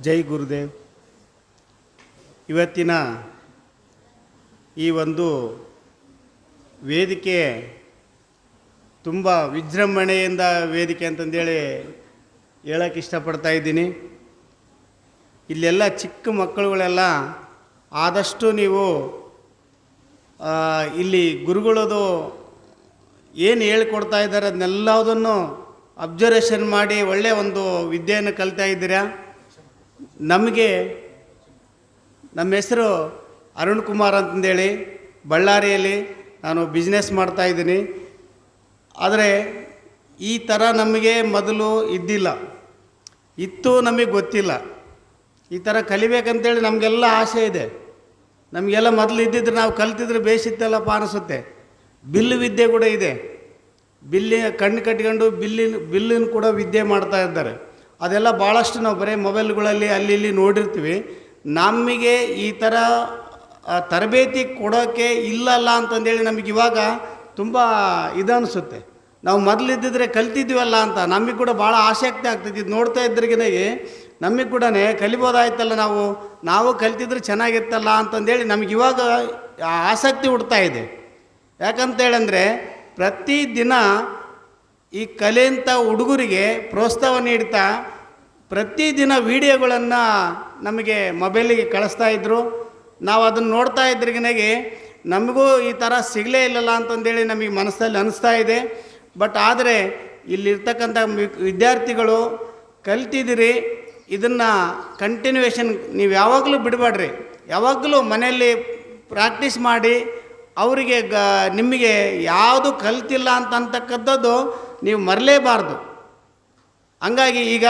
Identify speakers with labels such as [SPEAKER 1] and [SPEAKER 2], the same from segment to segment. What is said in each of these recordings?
[SPEAKER 1] ಜೈ ಗುರುದೇವ್. ಇವತ್ತಿನ ಈ ಒಂದು ವೇದಿಕೆ ತುಂಬ ವಿಜೃಂಭಣೆಯಿಂದ ವೇದಿಕೆ ಅಂತಂದೇಳಿ ಹೇಳೋಕ್ಕೆ ಇಷ್ಟಪಡ್ತಾ ಇದ್ದೀನಿ. ಇಲ್ಲೆಲ್ಲ ಚಿಕ್ಕ ಮಕ್ಕಳುಗಳೆಲ್ಲ ಆದಷ್ಟು ನೀವು ಇಲ್ಲಿ ಗುರುಗಳದು ಏನು ಹೇಳ್ಕೊಡ್ತಾ ಇದ್ದಾರೆ ಅದನ್ನೆಲ್ಲದನ್ನು ಅಬ್ಸರ್ವೇಷನ್ ಮಾಡಿ ಒಳ್ಳೆಯ ಒಂದು ವಿದ್ಯೆಯನ್ನು ಕಲಿತಾ ಇದ್ದೀರಾ. ನಮಗೆ ನಮ್ಮ ಹೆಸರು ಅರುಣ್ ಕುಮಾರ್ ಅಂತಂದೇಳಿ ಬಳ್ಳಾರಿಯಲ್ಲಿ ನಾನು ಬಿಸ್ನೆಸ್ ಮಾಡ್ತಾಯಿದ್ದೀನಿ. ಆದರೆ ಈ ಥರ ನಮಗೆ ಮೊದಲು ಇದ್ದಿಲ್ಲ, ಇತ್ತು ನಮಗೆ ಗೊತ್ತಿಲ್ಲ. ಈ ಥರ ಕಲಿಬೇಕಂತೇಳಿ ನಮಗೆಲ್ಲ ಆಸೆ ಇದೆ. ನಮಗೆಲ್ಲ ಮೊದಲು ಇದ್ದಿದ್ರೆ ನಾವು ಕಲ್ತಿದ್ರೆ ಬೇಯಿಸಿತ್ತಲ್ಲಪ್ಪ ಅನಿಸುತ್ತೆ. ಬಿಲ್ಲು ವಿದ್ಯೆ ಕೂಡ ಇದೆ. ಕಣ್ಣು ಕಟ್ಕೊಂಡು ಬಿಲ್ಲಿನ ಕೂಡ ವಿದ್ಯೆ ಮಾಡ್ತಾ ಇದ್ದಾರೆ. ಅದೆಲ್ಲ ಭಾಳಷ್ಟು ನಾವು ಬರೀ ಮೊಬೈಲ್ಗಳಲ್ಲಿ ಅಲ್ಲಿ ಇಲ್ಲಿ ನೋಡಿರ್ತೀವಿ. ನಮಗೆ ಈ ಥರ ತರಬೇತಿ ಕೊಡೋಕ್ಕೆ ಇಲ್ಲಲ್ಲ ಅಂತಂದೇಳಿ ನಮಗೆ ಇವಾಗ ತುಂಬ ಇದನ್ನಿಸುತ್ತೆ. ನಾವು ಮೊದಲಿದ್ದಿದ್ರೆ ಕಲ್ತಿದ್ವಲ್ಲ ಅಂತ ನಮಗೆ ಕೂಡ ಭಾಳ ಆಸಕ್ತಿ ಆಗ್ತೈತಿ. ಇದು ನೋಡ್ತಾ ಇದ್ರಿಗೇ ನಮಗೆ ಕೂಡ ಕಲಿಬೋದಾಯ್ತಲ್ಲ, ನಾವು ಕಲ್ತಿದ್ರೆ ಚೆನ್ನಾಗಿತ್ತಲ್ಲ ಅಂತಂದೇಳಿ ನಮಗೆ ಇವಾಗ ಆಸಕ್ತಿ ಹುಡ್ತಾ ಇದೆ. ಯಾಕಂತೇಳಂದರೆ ಪ್ರತಿದಿನ ಈ ಕಲೆಯಂಥ ಹುಡುಗರಿಗೆ ಪ್ರೋತ್ಸಾಹ ನೀಡ್ತಾ ಪ್ರತಿದಿನ ವೀಡಿಯೋಗಳನ್ನು ನಮಗೆ ಮೊಬೈಲಿಗೆ ಕಳಿಸ್ತಾಯಿದ್ರು. ನಾವು ಅದನ್ನು ನೋಡ್ತಾ ಇದ್ರಿಗೇ ನಮಗೂ ಈ ಥರ ಸಿಗಲೇ ಇಲ್ಲಲ್ಲ ಅಂತಂದೇಳಿ ನಮಗೆ ಮನಸ್ಸಲ್ಲಿ ಅನ್ನಿಸ್ತಾ ಇದೆ. ಬಟ್ ಆದರೆ ಇಲ್ಲಿರ್ತಕ್ಕಂಥ ವಿದ್ಯಾರ್ಥಿಗಳು ಕಲ್ತಿದ್ದೀರಿ, ಇದನ್ನು ಕಂಟಿನ್ಯೂಯೇಷನ್ ನೀವು ಯಾವಾಗಲೂ ಬಿಡಬೇಡ್ರಿ. ಯಾವಾಗಲೂ ಮನೆಯಲ್ಲಿ ಪ್ರಾಕ್ಟೀಸ್ ಮಾಡಿ ಅವರಿಗೆ ನಿಮಗೆ ಯಾವುದು ಕಲ್ತಿಲ್ಲ ಅಂತಕ್ಕಂಥದ್ದು ನೀವು ಮರಲೇಬಾರ್ದು. ಹಂಗಾಗಿ ಈಗ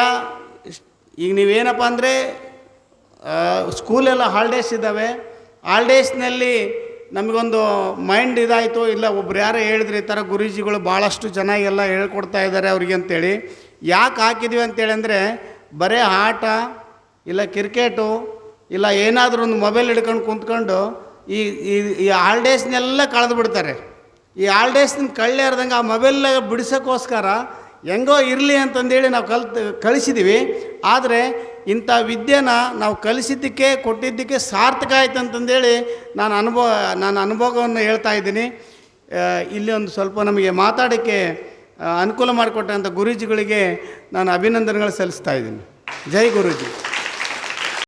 [SPEAKER 1] ನೀವೇನಪ್ಪ ಅಂದರೆ ಸ್ಕೂಲೆಲ್ಲ ಹಾಲಿಡೇಸ್ ಇದ್ದಾವೆ. ಹಾಲಿಡೇಸ್ನಲ್ಲಿ ನಮಗೊಂದು ಮೈಂಡ್ ಇದಾಯಿತು, ಇಲ್ಲ ಒಬ್ರು ಯಾರೋ ಹೇಳಿದ್ರು ಈ ಥರ ಗುರೂಜಿಗಳು ಭಾಳಷ್ಟು ಚೆನ್ನಾಗೆಲ್ಲ ಹೇಳ್ಕೊಡ್ತಾ ಇದ್ದಾರೆ ಅವ್ರಿಗೆ ಅಂತೇಳಿ. ಯಾಕೆ ಹಾಕಿದ್ವಿ ಅಂತೇಳಿ ಅಂದರೆ ಬರೀ ಆಟ ಇಲ್ಲ ಕ್ರಿಕೆಟು ಇಲ್ಲ ಏನಾದರೂ ಒಂದು ಮೊಬೈಲ್ ಹಿಡ್ಕೊಂಡು ಕುಂತ್ಕೊಂಡು ಈ ಹಾಲಿಡೇಸ್ನೆಲ್ಲ ಕಳೆದು ಬಿಡ್ತಾರೆ. ಈ ಹಾಲಿಡೇಸ್ನ ಕಳ್ಳಿರ್ದಂಗೆ ಆ ಮೊಬೈಲ್ನಾಗ ಬಿಡಿಸೋಕ್ಕೋಸ್ಕರ ಹೆಂಗೋ ಇರಲಿ ಅಂತಂದೇಳಿ ನಾವು ಕಳಿಸಿದ್ದೀವಿ. ಆದರೆ ಇಂಥ ವಿದ್ಯೆನ ನಾವು ಕಲಿಸಿದ್ದಕ್ಕೆ ಕೊಟ್ಟಿದ್ದಕ್ಕೆ ಸಾರ್ಥಕ ಆಯ್ತು ಅಂತಂದೇಳಿ ನಾನು ಅನುಭವವನ್ನು ಹೇಳ್ತಾ ಇದ್ದೀನಿ. ಇಲ್ಲಿ ಒಂದು ಸ್ವಲ್ಪ ನಮಗೆ ಮಾತಾಡೋಕ್ಕೆ ಅನುಕೂಲ ಮಾಡಿಕೊಟ್ಟಂಥ ಗುರೂಜಿಗಳಿಗೆ ನಾನು ಅಭಿನಂದನೆಗಳು ಸಲ್ಲಿಸ್ತಾ ಇದ್ದೀನಿ. ಜೈ ಗುರೂಜಿ.